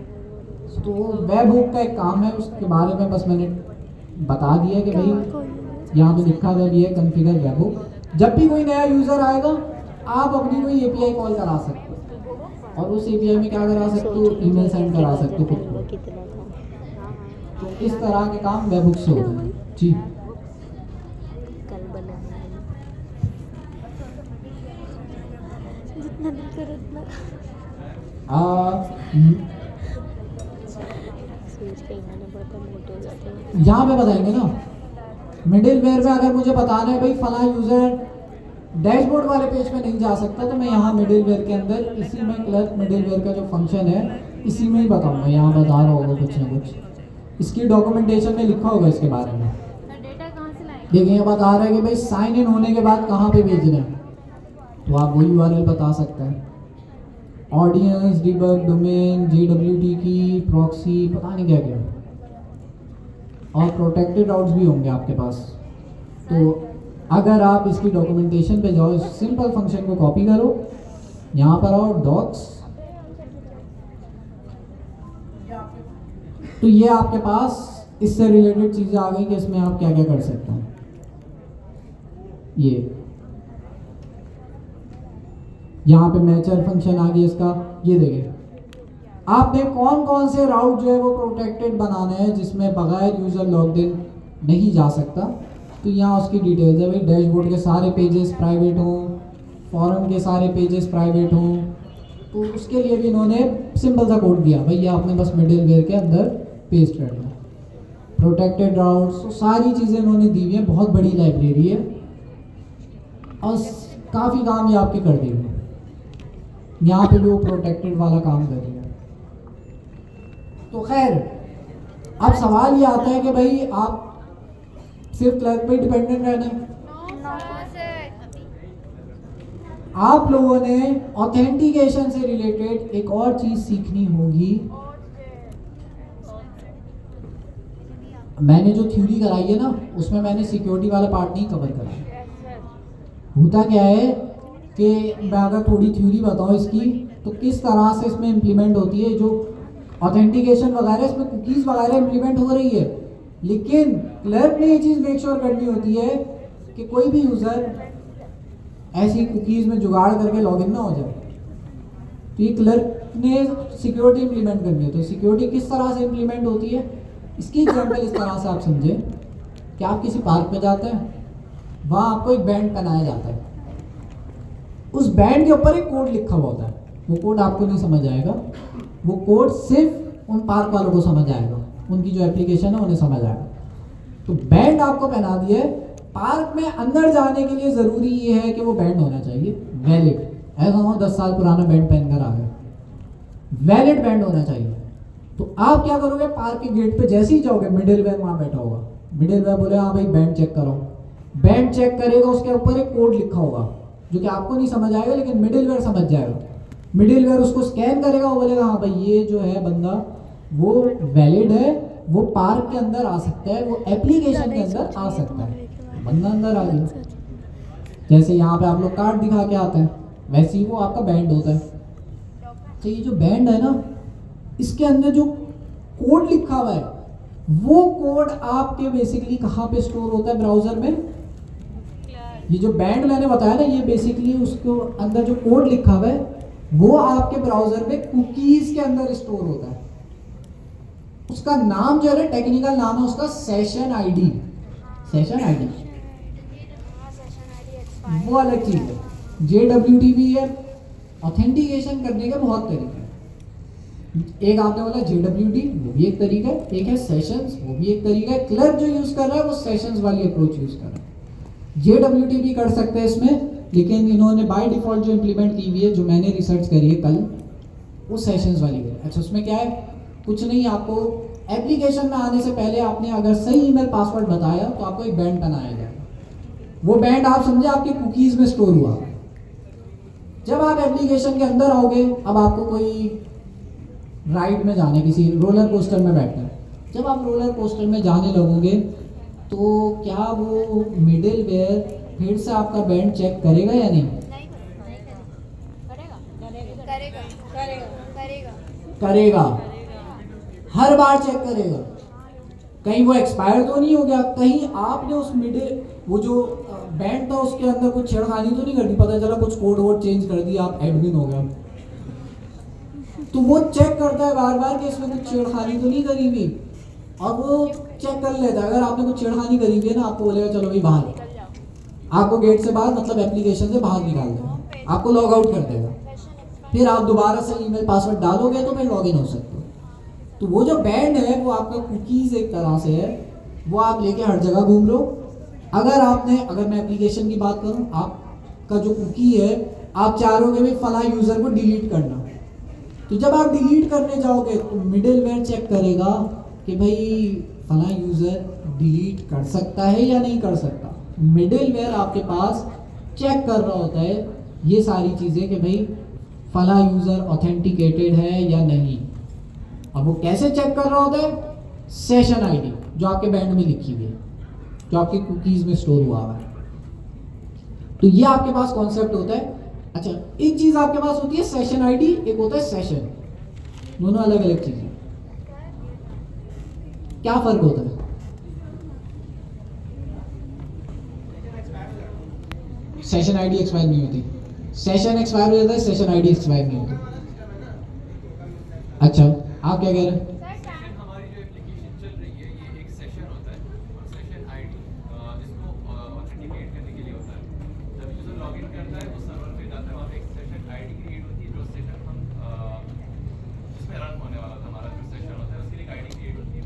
तो वेबहुक का एक काम है, उसके बारे में बस मैंने बता दिया कि भाई यहाँ पे लिखा हुआ भी है कॉन्फ़िगर वेबहुक। जब भी कोई नया यूज़र आएगा आप अपनी कोई API कॉल करा सकते हो और उस API में क्या करा सकते हो, ईमेल सेंड करा सकते हो खुद को। तो इस तरह के काम वेबहुक से होते हैं जी। जितना दिल करे उतना यहाँ पे बताएंगे ना मिडिल वेयर में। अगर मुझे बताना है भाई फला यूज़र डैशबोर्ड वाले पेज पे नहीं जा सकता, तो मैं यहाँ मिडिल वेयर के अंदर इसी में क्लर्क मिडिल वेयर का जो फंक्शन है इसी में ही बताऊँगा। यहाँ बता रहा होगा कुछ ना कुछ, इसकी डॉक्यूमेंटेशन में लिखा होगा इसके बारे में। डेटा कहाँ से लाएंगे? देखिए ये बता रहा है कि भाई साइन इन होने के बाद कहाँ पे भेजना है, तो आप वो URL बता सकते हैं। ऑडियंस, डिबग, डोमेन, JWT की, प्रॉक्सी, पता नहीं क्या क्या, और प्रोटेक्टेड राउट्स भी होंगे आपके पास। तो अगर आप इसकी डॉक्यूमेंटेशन पे जाओ, इस सिंपल फंक्शन को कॉपी करो, यहाँ पर आओ डॉक्स, तो ये आपके पास इससे रिलेटेड चीज़ें आ गई कि इसमें आप क्या क्या कर सकते हैं। ये यहाँ पे मैचर फंक्शन आ गया इसका। ये देखिए आपने कौन कौन से राउट जो है वो प्रोटेक्टेड बनाने हैं जिसमें बगैर यूज़र लॉग्ड इन नहीं जा सकता। तो यहाँ उसकी डिटेल्स है भाई, डैशबोर्ड के सारे पेजेस प्राइवेट हों, फॉरम के सारे पेजेस प्राइवेट हों, तो उसके लिए भी इन्होंने सिंपल सा कोड दिया भाई, ये आपने बस मिडिल वेयर के अंदर पेस्ट करना। प्रोटेक्टेड राउट्स, तो सारी चीज़ें इन्होंने दी हुई है, बहुत बड़ी लाइब्रेरी है और काफ़ी काम ये आपके कर दिए। यहाँ पे भी वो प्रोटेक्टेड वाला काम कर रही है। तो खैर अब सवाल ये आता है कि भाई आप सिर्फ क्लर्क पे डिपेंडेंट रहना है। आप लोगों ने ऑथेंटिकेशन से रिलेटेड एक और चीज सीखनी होगी। मैंने जो थ्योरी कराई है ना उसमें मैंने सिक्योरिटी वाला पार्ट नहीं कवर करा। होता क्या है कि मैं अगर थोड़ी थ्योरी बताऊं इसकी, तो किस तरह से इसमें इम्प्लीमेंट होती है, जो ऑथेंटिकेशन वगैरह इसमें कुकीज़ वगैरह इम्प्लीमेंट हो रही है, लेकिन क्लर्क ने ये चीज़ मेक श्योर करनी होती है कि कोई भी यूज़र ऐसी कुकीज़ में जुगाड़ करके लॉगिन ना हो जाए। तो ये क्लर्क ने सिक्योरिटी इम्प्लीमेंट करनी है। तो सिक्योरिटी किस तरह से इम्प्लीमेंट होती है, इसकी एग्जांपल इस तरह से आप समझें कि आप किसी पार्क में जाते हैं, वहाँ आपको एक बैंड पहनाया जाता है, उस बैंड के ऊपर एक कोड लिखा हुआ होता है। वो कोड आपको नहीं समझ आएगा, वो कोड सिर्फ उन पार्क वालों को समझ आएगा, उनकी जो एप्लीकेशन है उन्हें समझ आएगा। तो बैंड आपको पहना दिए, पार्क में अंदर जाने के लिए ज़रूरी ये है कि वो बैंड होना चाहिए वैलिड। ऐसा हो 10 साल पुराना बैंड पहनकर आ गए, वैलिड बैंड होना चाहिए। तो आप क्या करोगे, पार्क के गेट पे जैसे ही जाओगे, मिडिल वेयर वहाँ बैठा होगा, मिडिल वेयर बोले हाँ भाई बैंड चेक करो, बैंड चेक करेगा, उसके ऊपर एक कोड लिखा होगा जो कि आपको नहीं समझ आएगा लेकिन मिडिल वेयर समझ जाएगा। मिडिल वेयर उसको स्कैन करेगा, वो बोलेगा हाँ भाई ये जो है बंदा वो वैलिड है वो पार्क के अंदर आ सकता है, वो एप्लीकेशन के अंदर आ सकता है। बंदा अंदर आ गया, जैसे यहाँ पे आप लोग कार्ड दिखा के आते हैं, वैसे ही वो आपका बैंड होता है। तो ये जो बैंड है ना, इसके अंदर जो कोड लिखा हुआ है, वो कोड आपके बेसिकली कहाँ पे स्टोर होता है ब्राउजर में। ये जो बैंड मैंने बताया ना, ये बेसिकली उसको अंदर जो कोड लिखा हुआ है वो आपके ब्राउजर में कुकीज के अंदर स्टोर होता है। उसका नाम जो है ना, टेक्निकल नाम है उसका सेशन आईडी। सेशन आईडी वो अलग चीज है। JWT है, ऑथेंटिकेशन करने के बहुत तरीके हैं। एक आपने बोला JWT, वो भी एक तरीका है। एक है सेशंस, वो भी एक तरीका है। क्लर्क जो यूज कर रहा है वो सेशंस वाली अप्रोच यूज कर रहा है। JWT भी कर सकते हैं इसमें, लेकिन इन्होंने बाय डिफॉल्ट जो इम्प्लीमेंट की हुई है, जो मैंने रिसर्च करी है कल, वो सेशंस वाली है। अच्छा, उसमें क्या है? कुछ नहीं, आपको एप्लीकेशन में आने से पहले आपने अगर सही ईमेल पासवर्ड बताया तो आपको एक बैंड बनाया जाएगा। वो बैंड आप समझे आपके कुकीज में स्टोर हुआ। जब आप एप्लीकेशन के अंदर आओगे, अब आपको कोई राइड में जाने, किसी रोलर कोस्टर में बैठना है। जब आप रोलर कोस्टर में जाने लगोगे तो क्या वो मिडिलवेयर फिर से आपका बैंड चेक करेगा या नहीं? करेगा, हर बार चेक करेगा। कहीं वो एक्सपायर तो नहीं हो गया, कहीं आपने उस वो जो बैंड था उसके अंदर कुछ छेड़खानी तो नहीं कर दी, पता चला कुछ कोड वोड चेंज कर दिया, आप एडमिन हो गया। तो वो चेक करता है बार बार कि इसमें कुछ छेड़खानी तो नहीं करी हुई, और वो चेक कर लेता है। अगर आपने कुछ छेड़खानी करी हुई है ना, आपको बोलेगा चलो भाई बाहर, आपको गेट से बाहर मतलब एप्लीकेशन से बाहर निकाल देगा, आपको लॉग आउट कर देगा। फिर आप दोबारा से ईमेल पासवर्ड डालोगे तो फिर लॉग इन हो सकते हो। तो वो जो बैंड है वो आपका कुकीज एक तरह से है, वो आप लेके हर जगह घूम लो। अगर मैं एप्लीकेशन की बात करूं, आपका जो कुकी है, आप चाहोगे भी फला यूजर को डिलीट करना, तो जब आप डिलीट करने जाओगे तो मिडिलवेयर चेक करेगा कि भाई फला यूजर डिलीट कर सकता है या नहीं कर सकता। मिडिलवेयर आपके पास चेक कर रहा होता है ये सारी चीजें कि भाई फला यूजर ऑथेंटिकेटेड है या नहीं। अब वो कैसे चेक कर रहा होता है? सेशन आईडी जो आपके बैंड में लिखी हुई है, जो आपके कुकीज में स्टोर हुआ है। तो ये आपके पास कॉन्सेप्ट होता है। अच्छा, एक चीज आपके पास होती है सेशन आईडी, एक होता है सेशन। दोनों अलग अलग चीजें। क्या फर्क होता है? सेशन आईडी एक्सपायर नहीं होती, सेशन एक्सपायर हो जाता है, सेशन आईडी एक्सपायर नहीं होती। अच्छा, आप क्या कह रहे हैं? हमारी जो एप्लीकेशन चल रही है, ये एक सेशन होता है, और सेशन आईडी इसको ऑथेंटिकेट करने के लिए होता है। जब यूजर लॉगिन करता है, वो सर्वर पे जाता है, वहाँ पे एक सेशन आईडी क्रिएट होती है, जो सेशन हम जिसमें रन होने वाला था हमारा जो सेशन होता है, उसके लिए आईडी क्रिएट होती है।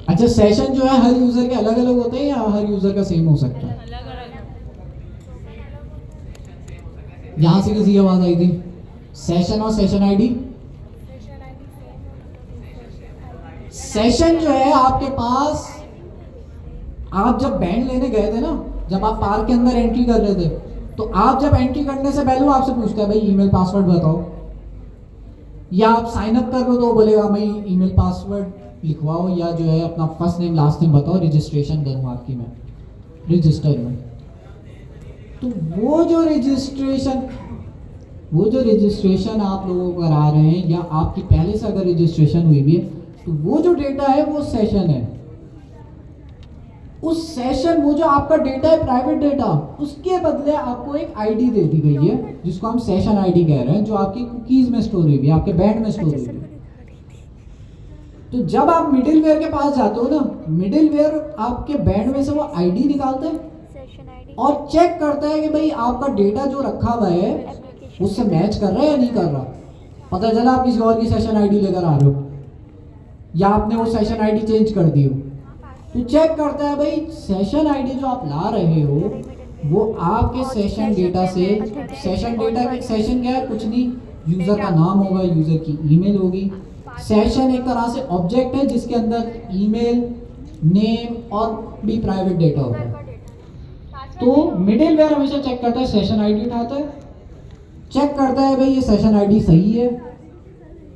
अच्छा, सेशन जो है हर यूजर के अलग अलग होते हैं या हर यूजर का सेम हो सकता है? यहाँ से किसी की आवाज आई थी? सेशन और सेशन आईडी। सेशन जो है आपके पास, आप जब बैंड लेने गए थे ना, जब आप पार्क के अंदर एंट्री कर रहे थे, तो आप जब एंट्री करने से पहले वो आपसे पूछता है भाई ईमेल पासवर्ड बताओ, या आप साइन अप कर रहे हो तो बोलेगा भाई ईमेल पासवर्ड लिखवाओ, या जो है अपना फर्स्ट नेम लास्ट नेम बताओ, रजिस्ट्रेशन करूँ आपकी मैं रजिस्टर में। तो वो जो रजिस्ट्रेशन आप लोगों को करा रहे हैं, या आपकी पहले से अगर रजिस्ट्रेशन हुई भी है, तो वो जो डेटा है वो सेशन है। उस सेशन, वो जो आपका डेटा है प्राइवेट डेटा, उसके बदले आपको एक आईडी दे दी गई है जिसको हम सेशन आईडी कह रहे हैं, जो आपकी कुकीज में स्टोर हुई है, आपके बैंड में स्टोर हुई है। तो जब आप मिडिलवेयर के पास जाते हो ना, मिडिलवेयर आपके बैंड में से वो आईडी निकालता है और चेक करता है कि भाई आपका डेटा जो रखा हुआ है उससे मैच कर रहा है या नहीं कर रहा। पता चला आप किसी और की सेशन आईडी लेकर आ रहे हो, या आपने वो सेशन आईडी चेंज कर दी हो, तो चेक करता है भाई सेशन आईडी जो आप ला रहे हो वो आपके सेशन डेटा से। सेशन डेटा में सेशन क्या है? कुछ नहीं, यूजर का नाम होगा, यूजर की ईमेल होगी। सेशन एक तरह से ऑब्जेक्ट है जिसके अंदर ईमेल, नेम और भी प्राइवेट डेटा होता है। तो मिडिलवेयर हमेशा चेक करता है, सेशन आईडी उठाता है, चेक करता है भाई ये सेशन आईडी सही है,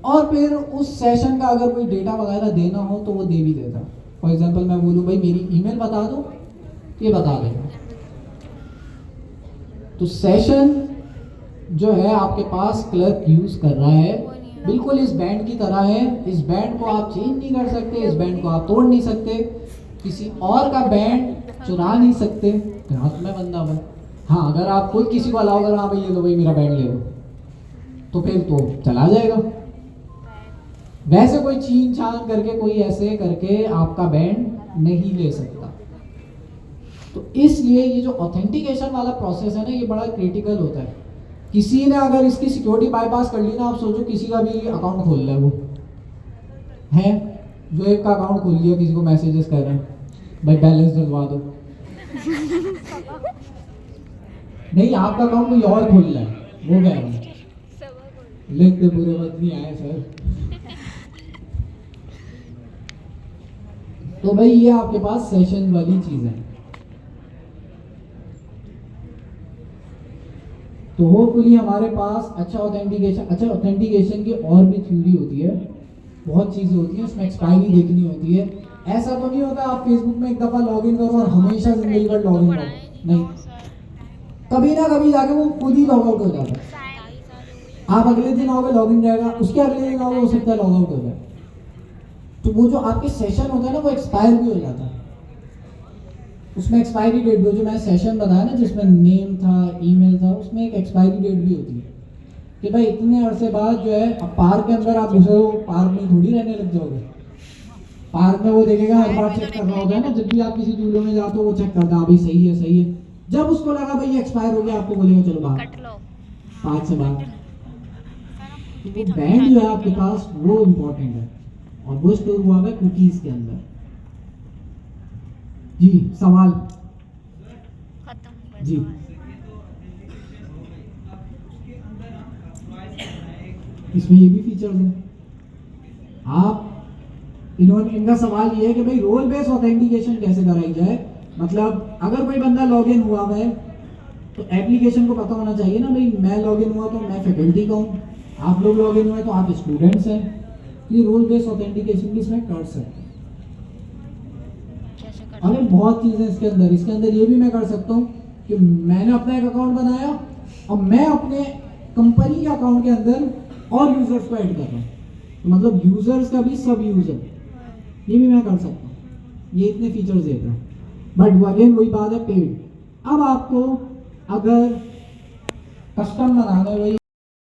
और फिर उस सेशन का अगर कोई डेटा वगैरह देना हो तो वो दे भी देता। फॉर एग्जांपल मैं बोलूँ भाई मेरी ईमेल बता दो, ये बता देगा। तो सेशन जो है आपके पास क्लर्क यूज कर रहा है, बिल्कुल इस बैंड की तरह है। इस बैंड को आप चेंज नहीं कर सकते, इस बैंड को आप तोड़ नहीं सकते, किसी और का बैंड चुरा नहीं सकते, हाथ में बंदा हुआ। हाँ, अगर आप खुद किसी को अलाउ करो, हाँ भाई ये लो भाई मेरा बैंड ले लो, तो फिर तो चला जाएगा। वैसे कोई छीन छान करके कोई ऐसे करके आपका बैंड नहीं ले सकता। तो इसलिए ये जो ऑथेंटिकेशन वाला प्रोसेस है ना, ये बड़ा क्रिटिकल होता है। किसी ने अगर इसकी सिक्योरिटी बाईपास कर ली ना, आप सोचो किसी का भी अकाउंट खोल रहा है, वो है जो एक का अकाउंट खोल लिया, किसी को मैसेजेस कर रहे हैं भाई बैलेंस डलवा दो। नहीं, आपका अकाउंट कोई और खोल रहा है, वो कह रहा है लिख दे पूरे वक्त नहीं आए सर। तो भाई ये आपके पास सेशन वाली चीज है। तो होपफुली हमारे पास अच्छा ऑथेंटिकेशन की और भी थ्योरी होती है, बहुत चीजें होती हैं, उसमें एक्सपायरी देखनी होती है। ऐसा तो नहीं होता आप फेसबुक में एक दफा लॉगिन करो और हमेशा जिंदगी भर लॉगिन करो, नहीं, कभी ना कभी जाके वो खुद ही लॉग आउट हो जाता है। आप अगले दिन आओगे लॉगिन रहेगा, उसके अगले दिन आओगे हो सकता है लॉग आउट हो जाए। तो वो जो आपके सेशन होता है ना, वो एक्सपायर भी हो जाता है। उसमें एक्सपायरी डेट भी, जो मैंने सेशन बताया ना जिसमें नेम था, ईमेल था, उसमें एक एक्सपायरी डेट भी होती है कि भाई इतने अरसे बाद जो है, अब पार्क के अंदर आप दूसरे पार्क में थोड़ी रहने लग जाओगे। पार्क में वो देखेगा, हर बार चेक कर रहा होता है ना, जब भी आप किसी झूलों में जाते हो वो चेक करता है भाई सही है सही है। जब उसको लगा भाई एक्सपायर हो गया, आपको बोलेगा चलो बाहर, पार्क से बाहर। तो वो बैंड जो है आपके पास वो इम्पोर्टेंट है, और वो स्टोर हुआ है कुकीज के अंदर। जी सवाल जी, इसमें ये भी फीचर्स हैं। आप इनका सवाल ये है कि भाई रोल बेस्ड ऑथेंटिकेशन कैसे कराई जाए। मतलब अगर कोई बंदा लॉगिन हुआ है तो एप्लीकेशन को पता होना चाहिए ना भाई, मैं लॉगिन हुआ तो मैं फैकल्टी का हूँ, आप लोग लॉगिन हुए तो आप स्टूडेंट्स हैं। ये रोल बेस्ड ऑथेंटिकेशन भी इसमें कर सकते हैं। अरे बहुत चीज़ें इसके अंदर ये भी मैं कर सकता हूँ कि मैंने अपना एक अकाउंट बनाया और मैं अपने कंपनी के अकाउंट के अंदर और यूजर्स को ऐड कर रहा हूँ, तो मतलब यूजर्स का भी सब यूजर, ये भी मैं कर सकता हूँ। ये इतने फीचर्स देता है, बट अगेन वही बात है पेड। अब आपको अगर कस्टम बनाना है, वही